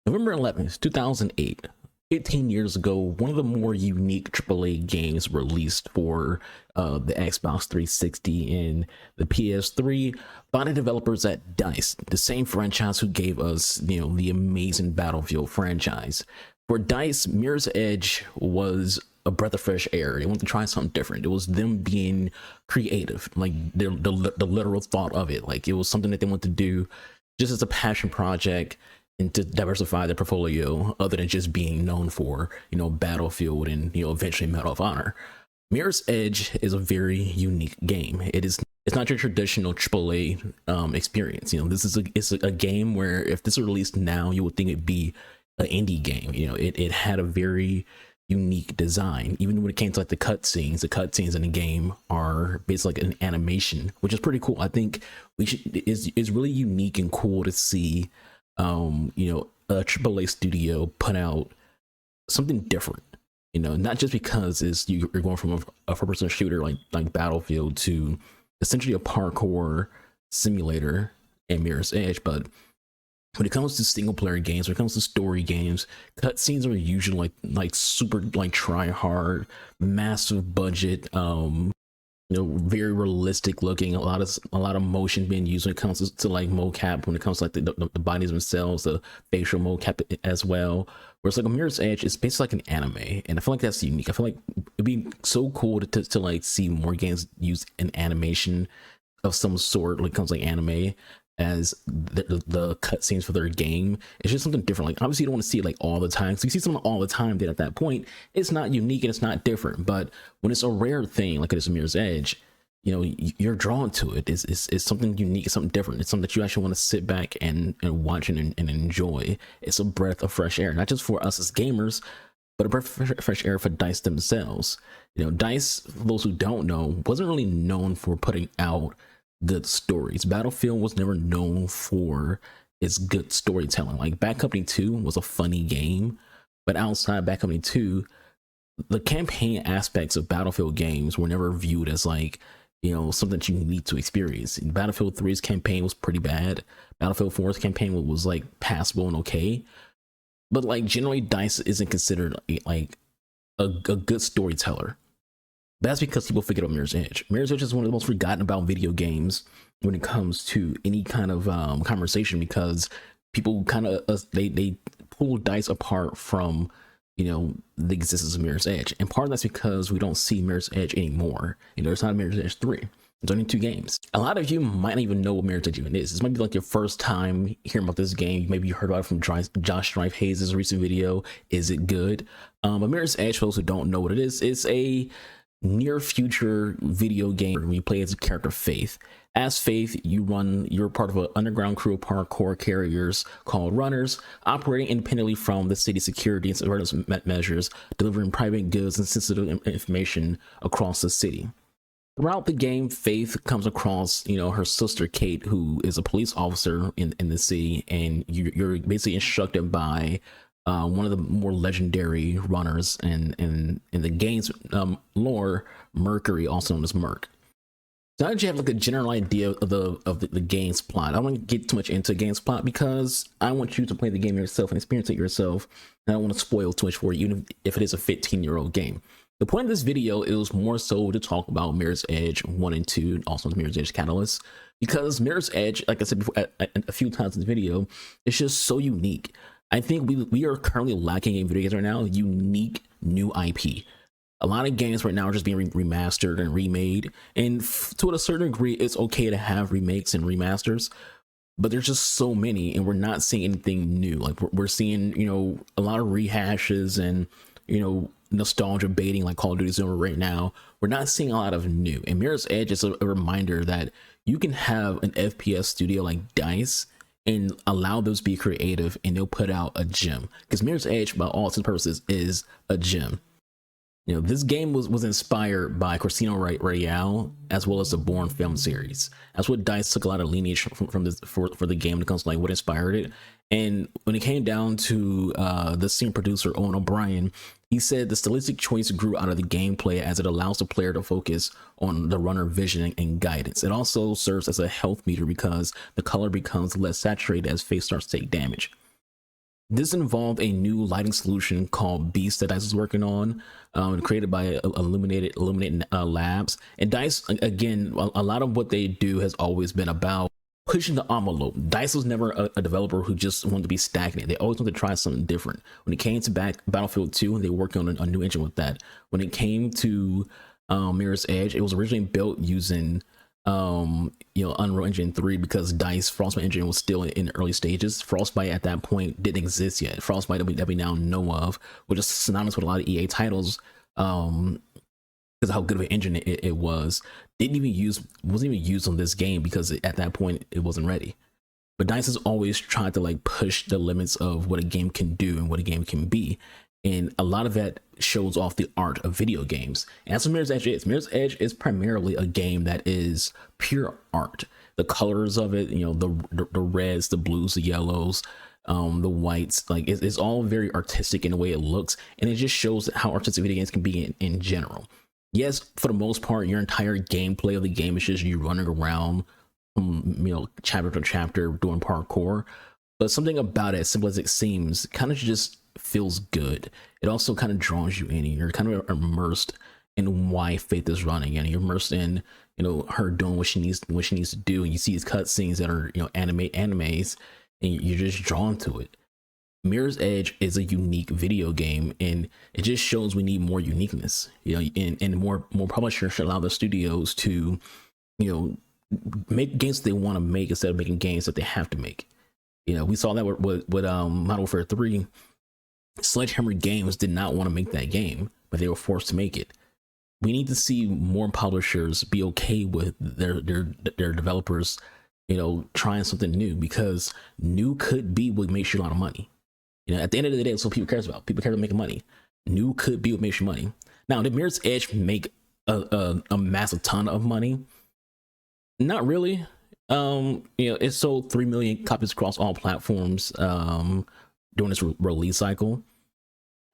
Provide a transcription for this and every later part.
November 11th, 2008, 15 years ago, one of the more unique AAA games released for the Xbox 360 and the PS3 by the developers at DICE, the same franchise who gave us, the amazing Battlefield franchise. For DICE, Mirror's Edge was a breath of fresh air. They wanted to try something different. It was them being creative, like the literal thought of it. Like it was something that they wanted to do just as a passion project and to diversify their portfolio other than just being known for, Battlefield and, eventually Medal of Honor. Mirror's Edge is a very unique game. It's not your traditional AAA experience. This is a game where if this were released now, you would think it'd be an indie game. It had a very unique design. Even when it came to like the cutscenes in the game are basically like an animation, which is pretty cool. I think it's really unique and cool to see a AAA studio put out something different, not just because you're going from a first-person shooter like Battlefield to essentially a parkour simulator and Mirror's Edge, but when it comes to single player games, when it comes to story games, cutscenes are usually like super like try hard, massive budget, very realistic looking, a lot of motion being used when it comes to like mocap, when it comes to like the bodies themselves, the facial mocap as well. Whereas like a Mirror's Edge is basically like an anime, and I feel like that's unique. I feel like it'd be so cool to like see more games use an animation of some sort when it comes to like anime as the cutscenes for their game. It's just something different. Like obviously you don't want to see it like all the time, so you see something all the time, then at that point it's not unique and it's not different. But when it's a rare thing like it is a Mirror's Edge, you're drawn to it. It's something unique, it's something different, it's something that you actually want to sit back and watch and enjoy. It's a breath of fresh air, not just for us as gamers, but a breath of fresh air for DICE themselves. DICE, for those who don't know, wasn't really known for putting out good stories. Battlefield was never known for its good storytelling. Like Bad Company 2 was a funny game, but outside Bad Company 2, the campaign aspects of Battlefield games were never viewed as like, something that you need to experience. Battlefield 3's campaign was pretty bad. Battlefield 4's campaign was like passable and okay, but like generally DICE isn't considered like a good storyteller. That's because people forget about Mirror's Edge. Mirror's Edge is one of the most forgotten about video games when it comes to any kind of conversation, because people kind of they pull DICE apart from the existence of Mirror's Edge, and part of that's because we don't see Mirror's Edge anymore. It's not a Mirror's Edge 3. There's only 2 games. A lot of you might not even know what Mirror's Edge even is. This might be like your first time hearing about this game. Maybe you heard about it from Josh Strife Hayes' recent video. Is it good? But Mirror's Edge, for those who don't know what it is, it's a near future video game where you play as a character Faith. As Faith, you're part of an underground crew of parkour carriers called Runners, operating independently from the city security and surveillance measures, delivering private goods and sensitive information across the city. Throughout the game, Faith comes across, her sister Kate, who is a police officer in the city, and you're basically instructed by one of the more legendary runners in the game's lore, Mercury, also known as Merc. So now that you have like a general idea of the game's plot, I don't want to get too much into the game's plot because I want you to play the game yourself and experience it yourself. And I don't want to spoil too much for you, even if it is a 15-year-old game. The point of this video is more so to talk about Mirror's Edge 1 and 2, and also Mirror's Edge Catalyst, because Mirror's Edge, like I said before, a few times in the video, it's just so unique. I think we are currently lacking in video games right now unique new IP. A lot of games right now are just being remastered and remade, and to a certain degree, it's okay to have remakes and remasters, but there's just so many, and we're not seeing anything new. Like we're seeing, a lot of rehashes and nostalgia baiting, like Call of Duty's doing right now. We're not seeing a lot of new. And Mirror's Edge is a reminder that you can have an FPS studio like DICE and allow those to be creative, and they'll put out a gem. Because Mirror's Edge, by all intents and purposes, is a gem. This game was inspired by Casino Royale as well as the Bourne film series. That's what DICE took a lot of lineage from this for the game when it comes to like what inspired it. And when it came down to the senior producer Owen O'Brien, he said the stylistic choice grew out of the gameplay as it allows the player to focus on the runner vision and guidance. It also serves as a health meter because the color becomes less saturated as face starts to take damage. This involved a new lighting solution called Beast that DICE is working on, created by Illuminated Labs. And DICE, again, a lot of what they do has always been about pushing the envelope. DICE was never a developer who just wanted to be stagnant. They always wanted to try something different. When it came to Battlefield 2, they worked on a new engine with that. When it came to Mirror's Edge, it was originally built using Unreal Engine 3 because DICE Frostbite engine was still in the early stages. Frostbite at that point didn't exist yet. Frostbite that we now know of, which is synonymous with a lot of EA titles, because of how good of an engine it was. Wasn't even used on this game because at that point it wasn't ready. But DICE has always tried to like push the limits of what a game can do and what a game can be. And a lot of that shows off the art of video games. And that's what Mirror's Edge is. Mirror's Edge is primarily a game that is pure art. The colors of it, the reds, the blues, the yellows, the whites, like it's all very artistic in the way it looks. And it just shows how artistic video games can be in general. Yes, for the most part, your entire gameplay of the game is just you running around, chapter to chapter doing parkour. But something about it, as simple as it seems, kind of just feels good. It also kind of draws you in, and you're kind of immersed in why Faith is running, and you're immersed in her doing what she needs to do. And you see these cutscenes that are animes, and you're just drawn to it. Mirror's Edge is a unique video game, and it just shows we need more uniqueness. And more publishers should allow the studios to make games that they want to make instead of making games that they have to make. We saw that with Modern Warfare 3. Sledgehammer Games did not want to make that game, but they were forced to make it. We need to see more publishers be okay with their developers, trying something new, because new could be what makes you a lot of money. At the end of the day, that's what people cares about. People care about making money. New could be what makes you money. Now, did Mirror's Edge make a massive ton of money? Not really. It sold 3 million copies across all platforms during this release cycle.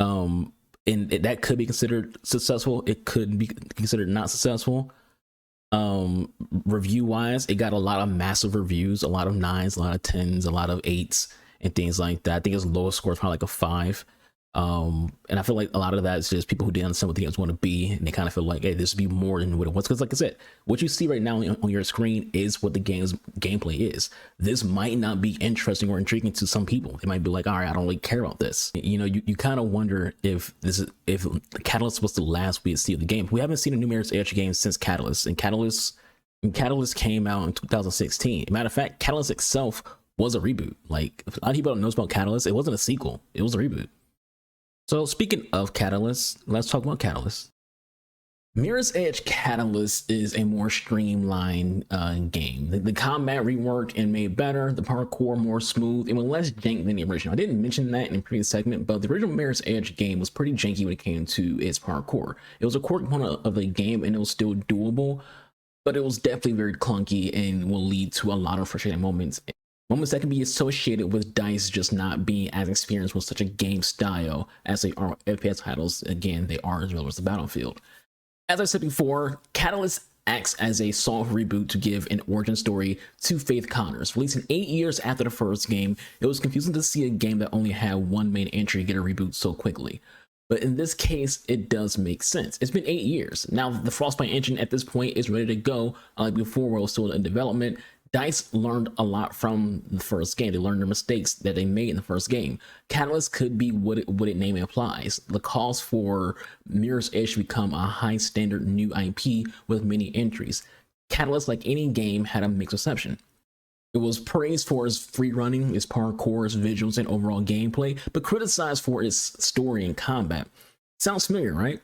And that could be considered successful. It could be considered not successful. Review wise, it got a lot of massive reviews, a lot of 9s, a lot of 10s, a lot of 8s, and things like that. I think its lowest score is probably like a 5. And I feel like a lot of that is just people who didn't understand what the games want to be, and they kind of feel like, hey, this would be more than what it was. Because like I said, what you see right now on your screen is what the game's gameplay is. This might not be interesting or intriguing to some people. They might be like, all right, I don't really care about this. You kind of wonder if Catalyst was the last we'd see of the game. We haven't seen a new Mirror's Edge game since Catalyst, and Catalyst came out in 2016. Matter of fact, Catalyst itself was a reboot. Like, a lot of people don't know about Catalyst. It wasn't a sequel. It was a reboot. So speaking of Catalyst, let's talk about Catalyst. Mirror's Edge Catalyst is a more streamlined game. The combat reworked and made better, the parkour more smooth, and with less jank than the original. I didn't mention that in the previous segment, but the original Mirror's Edge game was pretty janky when it came to its parkour. It was a core component of the game, and it was still doable, but it was definitely very clunky and will lead to a lot of frustrating moments that can be associated with DICE just not being as experienced with such a game style as they are FPS titles. Again, they are as well as the Battlefield. As I said before, Catalyst acts as a soft reboot to give an origin story to Faith Connors. Releasing 8 years after the first game, it was confusing to see a game that only had one main entry get a reboot so quickly. But in this case, it does make sense. It's been 8 years. Now, the Frostbite engine at this point is ready to go. Like before, where it was still in development, DICE learned a lot from the first game. They learned their mistakes that they made in the first game. Catalyst could be what its name implies. The cause for Mirror's Edge to become a high standard new IP with many entries. Catalyst, like any game, had a mixed reception. It was praised for its free running, its parkour, its visuals, and overall gameplay, but criticized for its story and combat. Sounds familiar, right?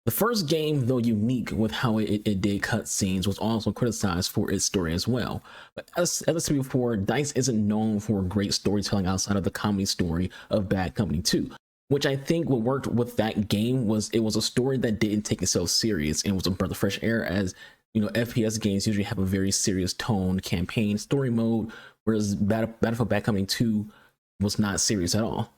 The first game, though unique with how it did cutscenes, was also criticized for its story as well. But as I said before, DICE isn't known for great storytelling outside of the comedy story of Bad Company 2, which I think what worked with that game was it was a story that didn't take itself serious and was a breath of fresh air, as FPS games usually have a very serious tone, campaign, story mode, whereas Battlefield Bad Company 2 was not serious at all.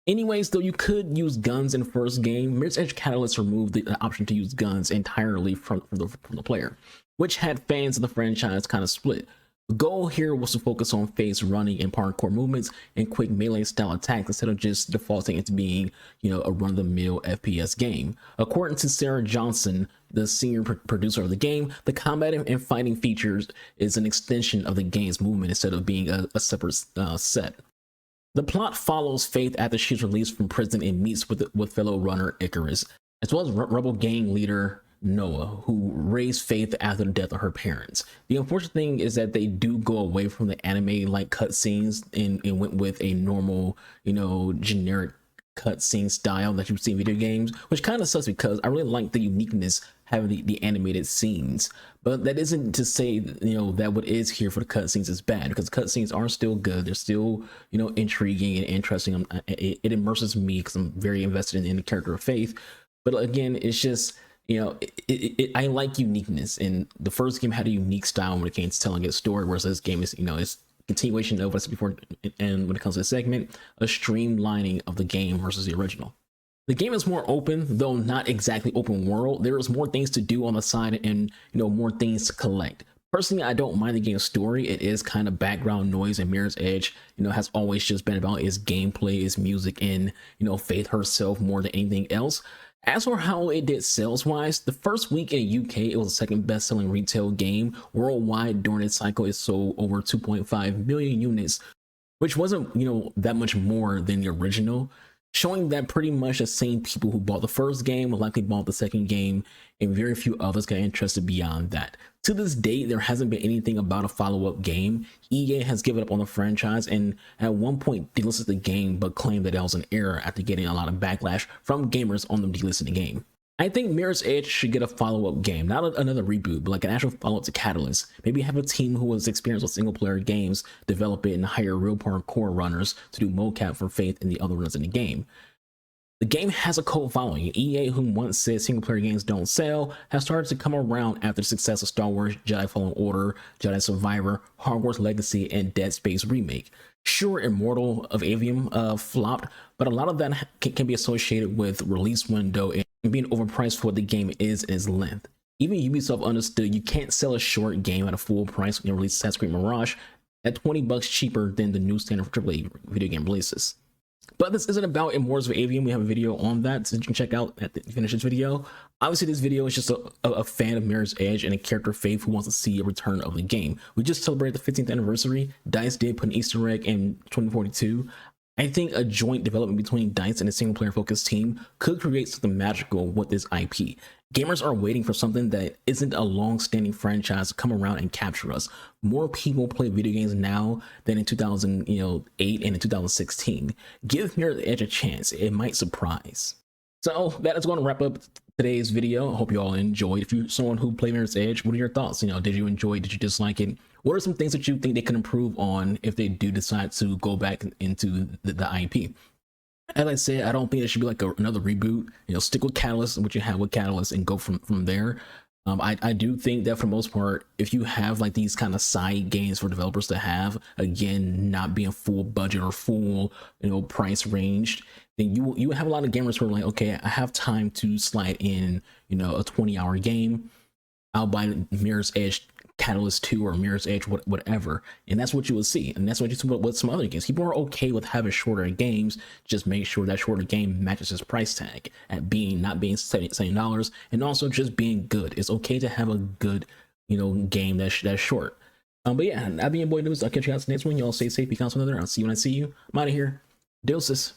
Anyways, though you could use guns in the first game, Mirror's Edge Catalyst removed the option to use guns entirely from the player, which had fans of the franchise kind of split. The goal here was to focus on phase running and parkour movements and quick melee style attacks instead of just defaulting into being, a run-of-the-mill FPS game. According to Sarah Johnson, the senior producer of the game, the combat and fighting features is an extension of the game's movement instead of being a separate set. The plot follows Faith after she's released from prison and meets with fellow runner Icarus, as well as rebel gang leader Noah, who raised Faith after the death of her parents. The unfortunate thing is that they do go away from the anime-like cutscenes and went with a normal, generic cutscene style that you see in video games, which kind of sucks because I really like the uniqueness having the animated scenes. But that isn't to say, that what is here for the cutscenes is bad, because cutscenes are still good. They're still, intriguing and interesting. It immerses me because I'm very invested in the character of Faith. But again, it's just, I like uniqueness, and the first game had a unique style when it came to telling a story, whereas this game is, it's continuation of what I said before. And when it comes to the segment, a streamlining of the game versus the original. The game is more open, though not exactly open world. There is more things to do on the side and, more things to collect. Personally, I don't mind the game's story. It is kind of background noise, and Mirror's Edge, has always just been about its gameplay, its music, and, Faith herself more than anything else. As for how it did sales-wise, the first week in the UK, it was the second best-selling retail game. Worldwide, during its cycle, it sold over 2.5 million units, which wasn't, that much more than the original, showing that pretty much the same people who bought the first game likely bought the second game, and very few others got interested beyond that. To this date, there hasn't been anything about a follow-up game. EA has given up on the franchise, and at one point delisted the game, but claimed that was an error after getting a lot of backlash from gamers on them delisting the game. I think Mirror's Edge should get a follow-up game, not another reboot, but like an actual follow-up to Catalyst. Maybe have a team who has experience with single-player games develop it and hire real parkour runners to do mocap for Faith and the other runners in the game. The game has a cult following. EA, who once said single-player games don't sell, has started to come around after the success of Star Wars Jedi Fallen Order, Jedi Survivor, Hogwarts Legacy, and Dead Space Remake. Sure, Immortal of Avium flopped, but a lot of that can be associated with release window and being overpriced for what the game is and its length. Even Ubisoft understood you can't sell a short game at a full price when you release Assassin's Creed Mirage at $20 cheaper than the new standard for AAA video game releases. But this isn't about Immortals of Avium. We have a video on that, so you can check out at the finish this video. Obviously, this video is just a fan of Mirror's Edge and a character Faith who wants to see a return of the game. We just celebrated the 15th anniversary. DICE did put an Easter egg in 2042. I think a joint development between DICE and a single-player focused team could create something magical with this IP. Gamers are waiting for something that isn't a long-standing franchise to come around and capture us. More people play video games now than in 2008 and in 2016. Give Mirror's Edge a chance. It might surprise. So that is going to wrap up today's video. I hope you all enjoyed. If you're someone who played Mirror's Edge, what are your thoughts? Did you enjoy it? Did you dislike it? What are some things that you think they can improve on if they do decide to go back into the IP? As I said, I don't think it should be like another reboot. Stick with Catalyst and what you have with Catalyst and go from there. I do think that for the most part, if you have like these kind of side games for developers to have, again, not being full budget or full, price ranged, then you have a lot of gamers who are like, okay, I have time to slide in, a 20-hour game. I'll buy Mirror's Edge Catalyst 2 or Mirror's Edge, whatever, and that's what you will see. And that's what you see with some other games. People are okay with having shorter games. Just make sure that shorter game matches its price tag at not being $70, and also just being good. It's okay to have a good, game that's short. But yeah, I've been your boy News. I'll catch you guys next one. Y'all stay safe. Be constant. I'll see you when I see you. I'm out of here. Deuces.